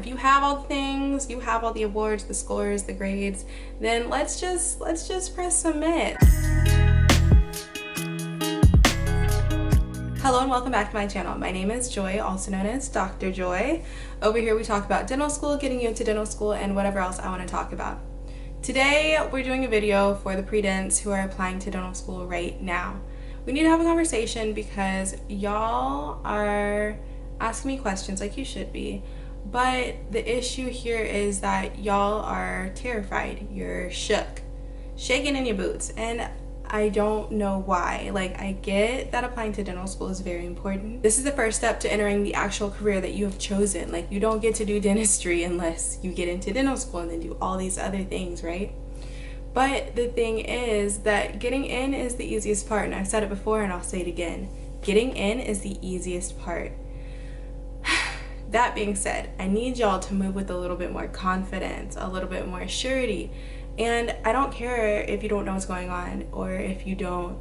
you have all the things, you have all the awards, the scores, the grades, then let's just press submit. Hello and welcome back to my channel. My name is Joy, also known as Dr. Joy. Over here we talk about dental school, getting you into dental school, and whatever else I want to talk about. Today we're doing a video for the pre-dents who are applying to dental school right now. We need to have a conversation because y'all are asking me questions like you should be, but the issue here is that y'all are terrified. You're shook, shaking in your boots, and I don't know why. Like, I get that applying to dental school is very important. This is the first step to entering the actual career that you have chosen. Like, you don't get to do dentistry unless you get into dental school and then do all these other things, right? But the thing is that getting in is the easiest part, and I've said it before and I'll say it again. Getting in is the easiest part. That being said, I need y'all to move with a little bit more confidence, a little bit more surety. And I don't care if you don't know what's going on or if you don't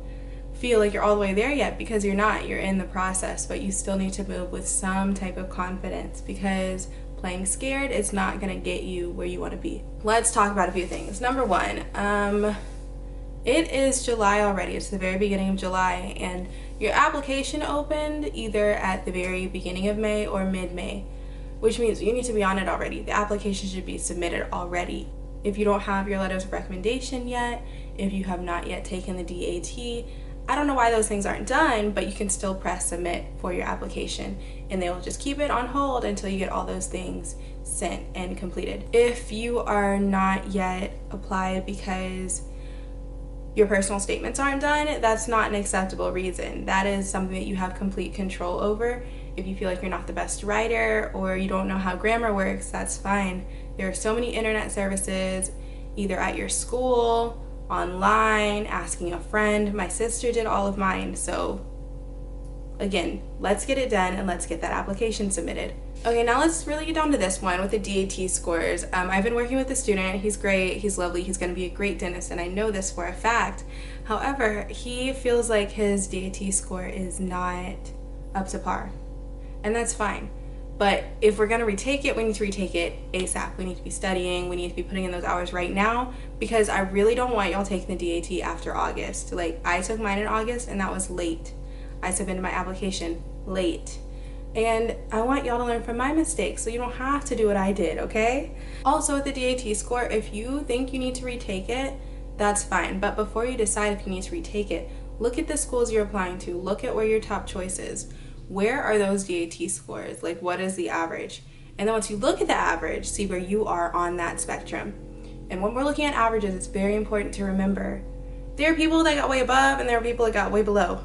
feel like you're all the way there yet, because you're not. You're in the process, but you still need to move with some type of confidence, because playing scared is not going to get you where you want to be. Let's talk about a few things. Number one, it is July already. It's the very beginning of July, and your application opened either at the very beginning of May or mid-May, which means you need to be on it already. The application should be submitted already. If you don't have your letters of recommendation yet, if you have not yet taken the DAT, I don't know why those things aren't done, but you can still press submit for your application, and they will just keep it on hold until you get all those things sent and completed. If you are not yet applied because your personal statements aren't done, that's not an acceptable reason. That is something that you have complete control over. If you feel like you're not the best writer or you don't know how grammar works, that's fine. There are so many internet services, either at your school, online, asking a friend. My sister did all of mine. So again, let's get it done and let's get that application submitted. Okay, now let's really get down to this one with the DAT scores. I've been working with a student. He's great, he's lovely, he's gonna be a great dentist, and I know this for a fact. However, he feels like his DAT score is not up to par, and that's fine. But if we're gonna retake it, we need to retake it ASAP. We need to be studying, we need to be putting in those hours right now, because I really don't want y'all taking the DAT after August. Like, I took mine in August and that was late. I submitted my application late. And I want y'all to learn from my mistakes so you don't have to do what I did, okay? Also with the DAT score, if you think you need to retake it, that's fine. But before you decide if you need to retake it, look at the schools you're applying to. Look at where your top choice is. Where are those DAT scores? Like, what is the average? And then once you look at the average, see where you are on that spectrum. And when we're looking at averages, it's very important to remember there are people that got way above and there are people that got way below.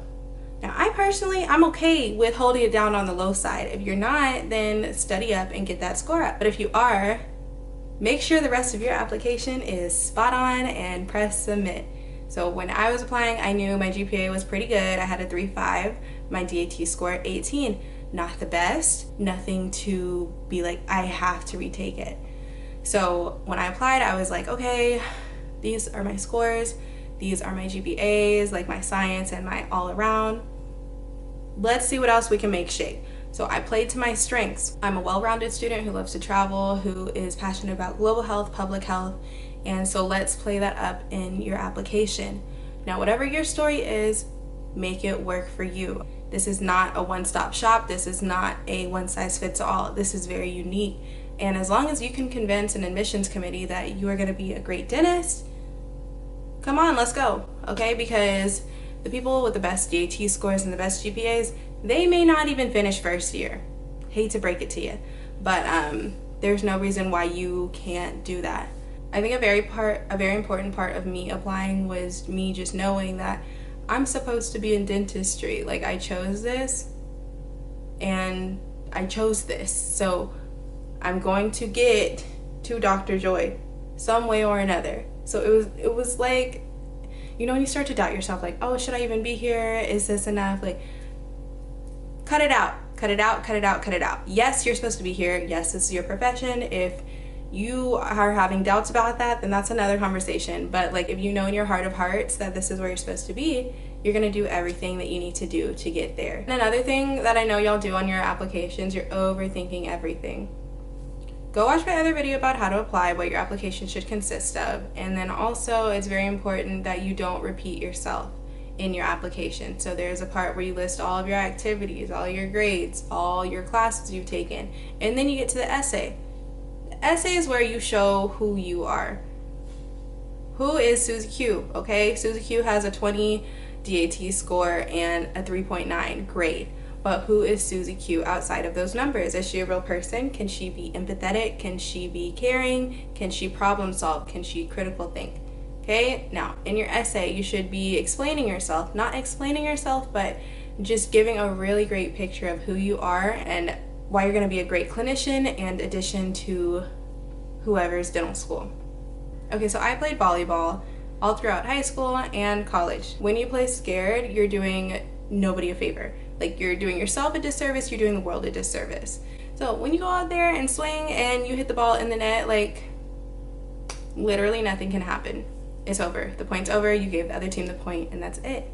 Now, I personally, I'm okay with holding it down on the low side. If you're not, then study up and get that score up. But if you are, make sure the rest of your application is spot on and press submit. So when I was applying, I knew my GPA was pretty good. I had a 3.5, my DAT score 18. Not the best, nothing to be like, I have to retake it. So when I applied, I was like, okay, these are my scores. These are my GPAs, like my science and my all around. Let's see what else we can make shake. So I played to my strengths. I'm a well-rounded student who loves to travel, who is passionate about global health, public health, and so let's play that up in your application. Now, whatever your story is, make it work for you. This is not a one-stop shop. This is not a one-size-fits-all. This is very unique. And as long as you can convince an admissions committee that you are going to be a great dentist, come on, let's go, okay? Because the people with the best DAT scores and the best GPAs, they may not even finish first year. Hate to break it to you, but there's no reason why you can't do that. I think a very important part of me applying was me just knowing that I'm supposed to be in dentistry. Like, I chose this and I chose this, so I'm going to get to Dr. Joy some way or another. So it was like, you know, when you start to doubt yourself, like, oh, should I even be here? Is this enough? Like, cut it out, cut it out, cut it out, cut it out. Yes, you're supposed to be here. Yes, this is your profession. If you are having doubts about that, then that's another conversation. But like, if you know in your heart of hearts that this is where you're supposed to be, you're gonna do everything that you need to do to get there. And another thing that I know y'all do on your applications, you're overthinking everything. go watch my other video about how to apply, what your application should consist of. And then also it's very important that you don't repeat yourself in your application. So there's a part where you list all of your activities, all your grades, all your classes you've taken, and then you get to the essay. The essay is where you show who you are. Who is Susie Q? Okay, Susie Q has a 20 DAT score and a 3.9 grade. But who is Susie Q outside of those numbers? Is she a real person? Can she be empathetic? Can she be caring? Can she problem solve? Can she critical think? Okay, now in your essay, you should be explaining yourself, not explaining yourself, but just giving a really great picture of who you are and why you're going to be a great clinician and addition to whoever's dental school. Okay, so I played volleyball all throughout high school and college. When you play scared, you're doing nobody a favor. Like, you're doing yourself a disservice, you're doing the world a disservice. So when you go out there and swing and you hit the ball in the net, like, literally nothing can happen. It's over. The point's over, you gave the other team the point, and that's it.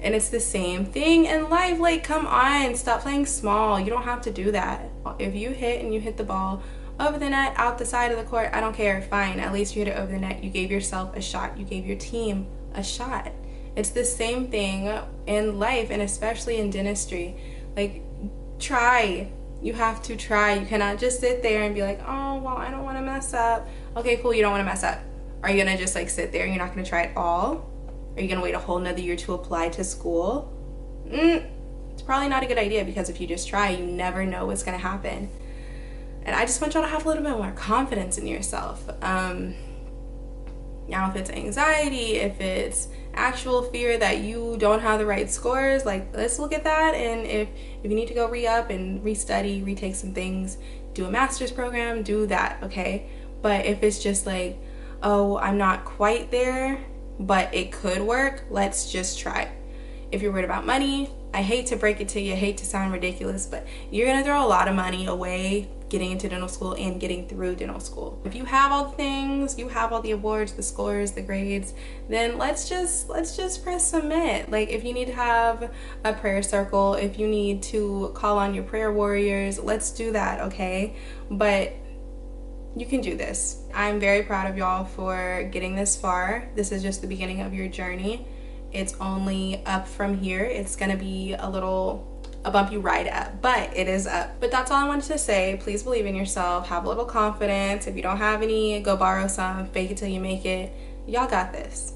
And it's the same thing in life. Like, come on, stop playing small. You don't have to do that. If you hit and you hit the ball over the net, out the side of the court, I don't care, fine. At least you hit it over the net. You gave yourself a shot. You gave your team a shot. It's the same thing in life, and especially in dentistry. Like, try. You have to try. You cannot just sit there and be like, oh, well, I don't want to mess up. Okay, cool, you don't want to mess up. Are you gonna just like sit there and you're not gonna try at all? Are you gonna wait a whole nother year to apply to school? It's probably not a good idea, because if you just try, you never know what's gonna happen. And I just want y'all to have a little bit more confidence in yourself. Now, if it's anxiety, if it's actual fear that you don't have the right scores, like, let's look at that. And if you need to go re-up and restudy, retake some things, do a master's program, do that, okay? But if it's just like, oh, I'm not quite there, but it could work, let's just try. If you're worried about money, I hate to break it to you, I hate to sound ridiculous, but you're gonna throw a lot of money away getting into dental school and getting through dental school. If you have all the things, you have all the awards, the scores, the grades, then let's just press submit. Like, if you need to have a prayer circle, if you need to call on your prayer warriors, let's do that, okay? But you can do this. I'm very proud of y'all for getting this far. This is just the beginning of your journey. It's only up from here. It's gonna be a bumpy ride up, but it is up. But that's all I wanted to say. Please believe in yourself, have a little confidence. If you don't have any, go borrow some, fake it till you make it. Y'all got this.